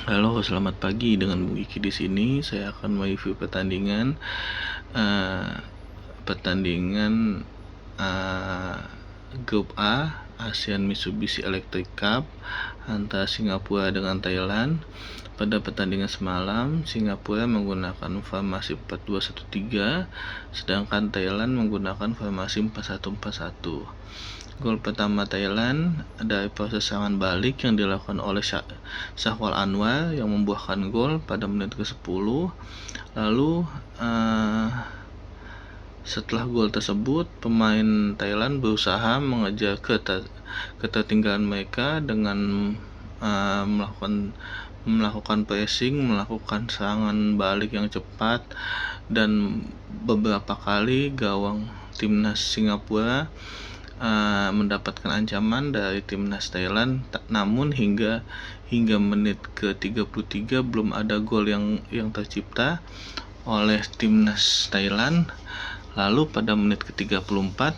Halo, selamat pagi. Dengan Bung Iki di sini, saya akan mereview pertandingan uh, pertandingan uh, Grup A ASEAN Mitsubishi Electric Cup antara Singapura dengan Thailand. Pada pertandingan semalam, Singapura menggunakan formasi 4-2-1-3, sedangkan Thailand menggunakan formasi 4-1-4-1. Gol pertama Thailand dari proses serangan balik yang dilakukan oleh Syahwal Anwar yang membuahkan gol pada menit ke-10. Lalu setelah gol tersebut, pemain Thailand berusaha mengejar ketertinggalan mereka dengan melakukan pressing, melakukan serangan balik yang cepat, dan beberapa kali gawang timnas Singapura mendapatkan ancaman dari timnas Thailand. Namun hingga menit ke-33 belum ada gol yang tercipta oleh timnas Thailand. Lalu pada menit ke-34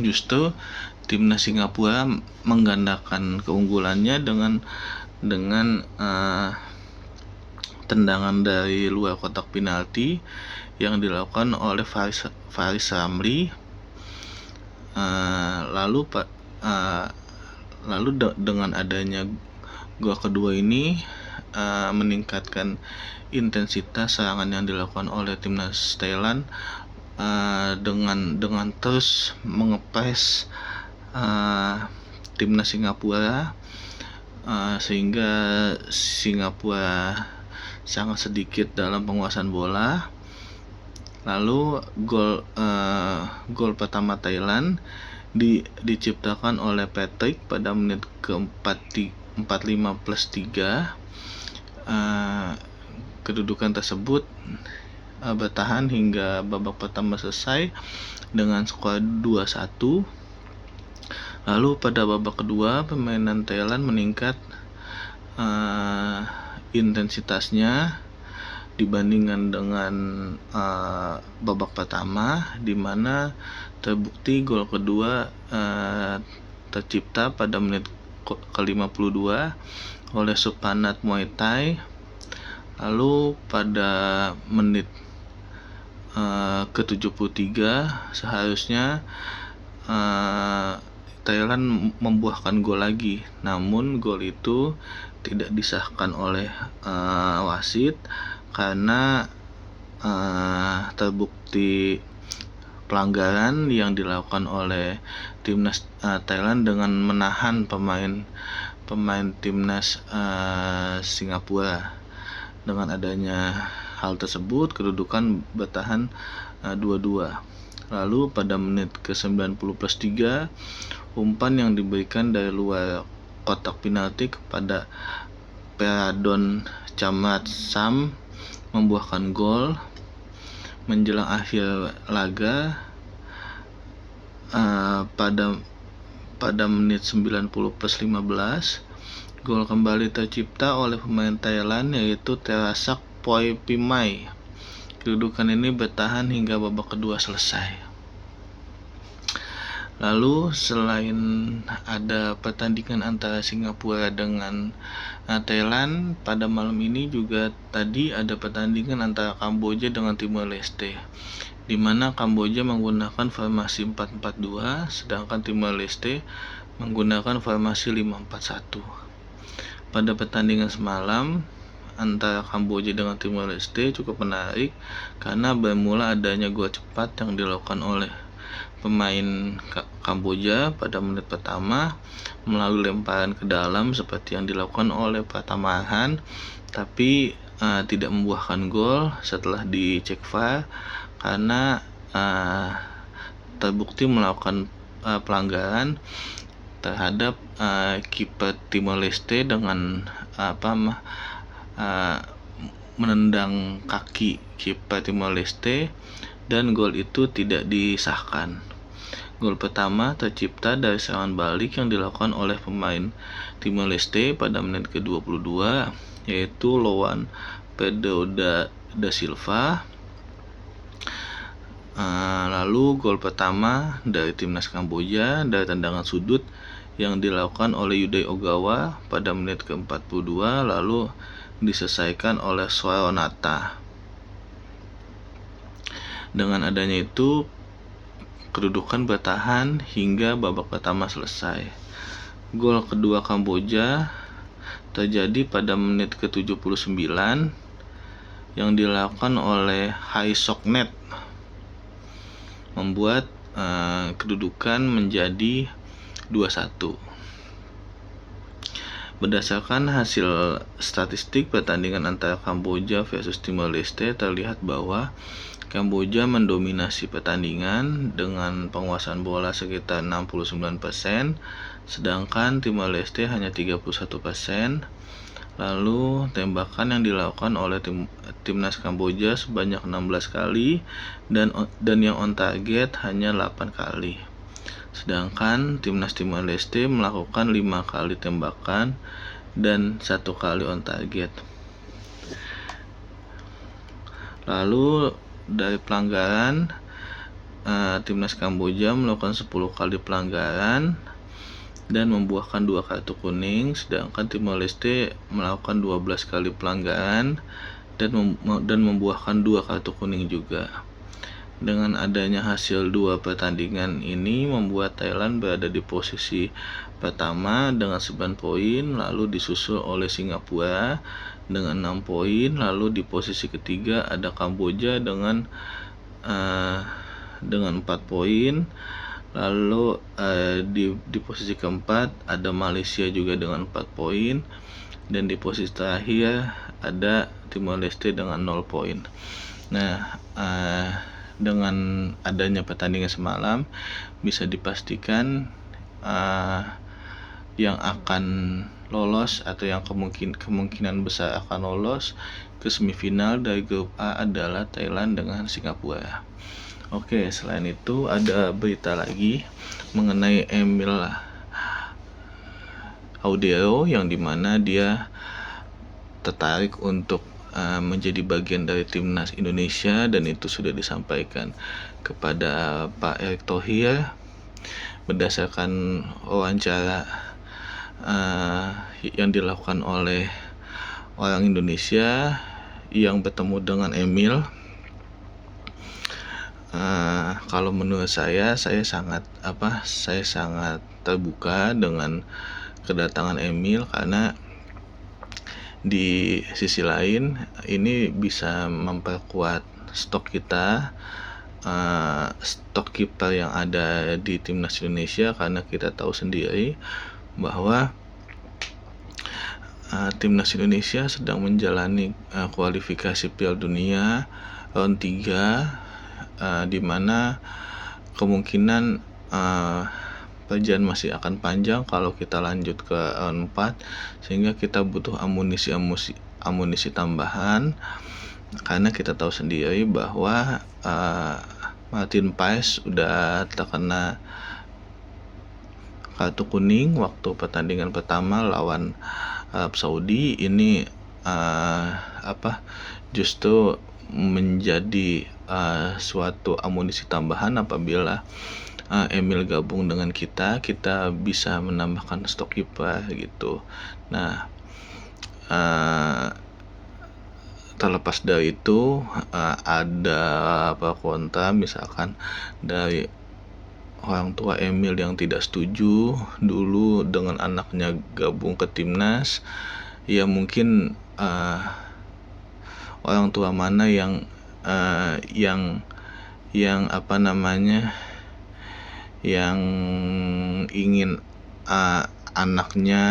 justru timnas Singapura menggandakan keunggulannya dengan tendangan dari luar kotak penalti yang dilakukan oleh Faris Ramli. Lalu dengan adanya gol kedua ini meningkatkan intensitas serangan yang dilakukan oleh timnas Thailand dengan terus mengepres timnas Singapura, sehingga Singapura sangat sedikit dalam penguasaan bola. Lalu gol pertama Thailand diciptakan oleh Patrick pada menit ke-45+3. Kedudukan tersebut bertahan hingga babak pertama selesai dengan skor 2-1. Lalu pada babak kedua, permainan Thailand meningkat intensitasnya dibandingkan dengan babak pertama, di mana terbukti gol kedua tercipta pada menit ke-52 oleh Supanat Muay Thai. Lalu pada menit ke-73 seharusnya Thailand membuahkan gol lagi, namun gol itu tidak disahkan oleh wasit karena terbukti pelanggaran yang dilakukan oleh timnas Thailand dengan menahan pemain timnas Singapura. Dengan adanya hal tersebut, kedudukan bertahan 2-2. Lalu pada menit ke-90+3, umpan yang diberikan dari luar kotak penalti kepada Peradon Chamathsam membuahkan gol. Menjelang akhir laga, pada menit 90+15, gol kembali tercipta oleh pemain Thailand, yaitu Terasak Poipimai. Kedudukan ini bertahan hingga babak kedua selesai. Lalu selain ada pertandingan antara Singapura dengan Thailand, pada malam ini juga tadi ada pertandingan antara Kamboja dengan Timor Leste, di mana Kamboja menggunakan formasi 4-4-2, sedangkan Timor Leste menggunakan formasi 5-4-1. Pada pertandingan semalam antara Kamboja dengan Timor Leste cukup menarik karena bermula adanya gol cepat yang dilakukan oleh pemain Kamboja pada menit pertama melalui lemparan ke dalam seperti yang dilakukan oleh Pratama Arhan, tapi tidak membuahkan gol setelah dicek VAR karena terbukti melakukan pelanggaran terhadap kiper Timor Leste dengan menendang kaki kiper Timor Leste, dan gol itu tidak disahkan. Gol pertama tercipta dari serangan balik yang dilakukan oleh pemain Timor Leste pada menit ke-22, yaitu Loan Pedro da Silva. Lalu gol pertama dari timnas Kamboja dari tendangan sudut yang dilakukan oleh Yuday Ogawa pada menit ke-42. Lalu diselesaikan oleh Soeharto. Dengan adanya itu, kedudukan bertahan hingga babak pertama selesai. Gol kedua Kamboja terjadi pada menit ke-79 yang dilakukan oleh Hai Sok Net, membuat kedudukan menjadi 2-1. Berdasarkan hasil statistik pertandingan antara Kamboja versus Timor Leste, terlihat bahwa Kamboja mendominasi pertandingan dengan penguasaan bola sekitar 69%, sedangkan Timor Leste hanya 31%. Lalu tembakan yang dilakukan oleh timnas Kamboja sebanyak 16 kali dan yang on target hanya 8 kali. Sedangkan timnas Timor Leste melakukan 5 kali tembakan dan 1 kali on target. Lalu dari pelanggaran, timnas Kamboja melakukan 10 kali pelanggaran dan membuahkan 2 kartu kuning, sedangkan Timor Leste melakukan 12 kali pelanggaran dan membuahkan 2 kartu kuning juga. Dengan adanya hasil 2 pertandingan ini membuat Thailand berada di posisi pertama dengan 9 poin, lalu disusul oleh Singapura dengan 6 poin, lalu di posisi ketiga ada Kamboja dengan 4 poin. Lalu di posisi keempat ada Malaysia juga dengan 4 poin, dan di posisi terakhir ada Timor Leste dengan 0 poin. Nah, dengan adanya pertandingan semalam bisa dipastikan yang akan lolos atau yang kemungkinan besar akan lolos ke semifinal dari grup A adalah Thailand dengan Singapura. Oke, selain itu ada berita lagi mengenai Emil Audero yang dimana dia tertarik untuk menjadi bagian dari timnas Indonesia, dan itu sudah disampaikan kepada Pak Erick Thohir berdasarkan wawancara yang dilakukan oleh orang Indonesia yang bertemu dengan Emil. Kalau menurut saya sangat terbuka dengan kedatangan Emil, karena di sisi lain ini bisa memperkuat stok kita, stok kiper yang ada di timnas Indonesia, karena kita tahu sendiri bahwa timnas Indonesia sedang menjalani kualifikasi Piala Dunia round 3, di mana kemungkinan perjalanan masih akan panjang kalau kita lanjut ke round 4, sehingga kita butuh amunisi tambahan, karena kita tahu sendiri bahwa Martin Paes udah terkena kartu kuning waktu pertandingan pertama lawan Arab Saudi. Ini justru menjadi suatu amunisi tambahan apabila Emil gabung dengan kita bisa menambahkan stok kiper gitu. Nah, terlepas dari itu ada kontra misalkan dari orang tua Emil yang tidak setuju dulu dengan anaknya gabung ke timnas. Ya mungkin orang tua mana yang yang ingin anaknya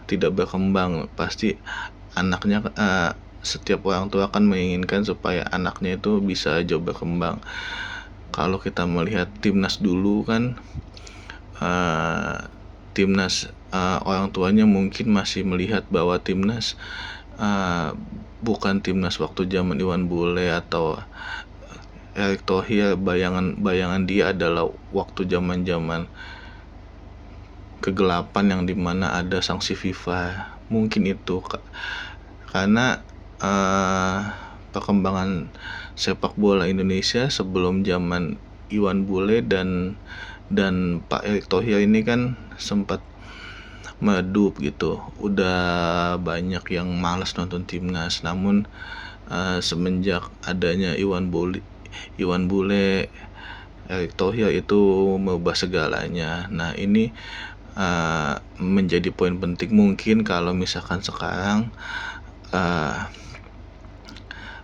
tidak berkembang. Pasti anaknya setiap orang tua kan menginginkan supaya anaknya itu bisa jauh berkembang. Kalau kita melihat timnas dulu kan, timnas orang tuanya mungkin masih melihat bahwa timnas bukan timnas waktu zaman Iwan Bule atau Erick Thohir. Bayangan dia adalah waktu zaman kegelapan yang dimana ada sanksi FIFA. Mungkin itu karena perkembangan sepak bola Indonesia sebelum zaman Iwan Bule dan Pak Erick Thohir ini kan sempat meredup gitu. Udah banyak yang malas nonton timnas. Namun semenjak adanya Iwan Bule, Erick Thohir itu merubah segalanya. Nah, ini menjadi poin penting. Mungkin kalau misalkan sekarang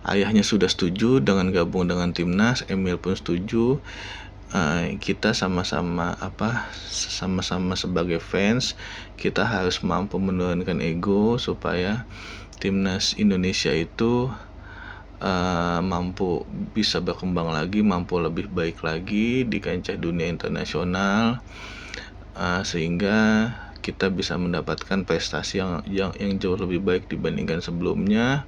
ayahnya sudah setuju dengan gabung dengan timnas, Emil pun setuju. Kita sama-sama sebagai fans, kita harus mampu menurunkan ego supaya timnas Indonesia itu mampu bisa berkembang lagi, mampu lebih baik lagi di kancah dunia internasional, sehingga kita bisa mendapatkan prestasi yang jauh lebih baik dibandingkan sebelumnya.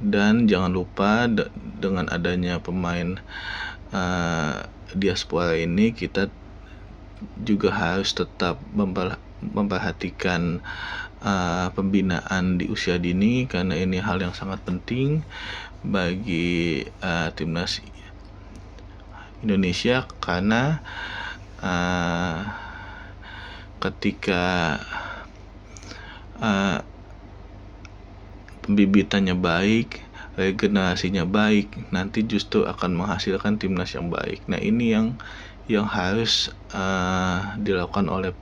Dan jangan lupa dengan adanya pemain diaspora ini, kita juga harus tetap memperhatikan pembinaan di usia dini, karena ini hal yang sangat penting bagi timnas Indonesia, karena ketika pembibitannya baik, regenerasinya baik, nanti justru akan menghasilkan timnas yang baik. Nah, ini yang harus dilakukan oleh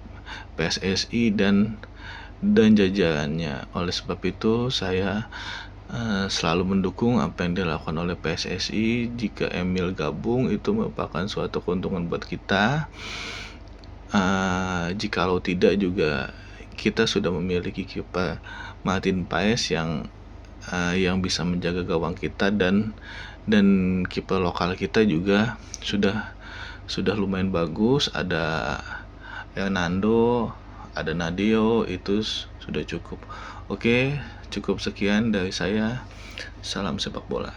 PSSI dan jajarannya. Oleh sebab itu saya selalu mendukung apa yang dilakukan oleh PSSI. Jika Emil gabung, itu merupakan suatu keuntungan buat kita. Jikalau tidak, juga kita sudah memiliki kiper Martin Paes yang bisa menjaga gawang kita, dan kiper lokal kita juga sudah lumayan bagus. Ada Hernando, ada Nadeo, itu sudah cukup. Oke, cukup sekian dari saya. Salam sepak bola.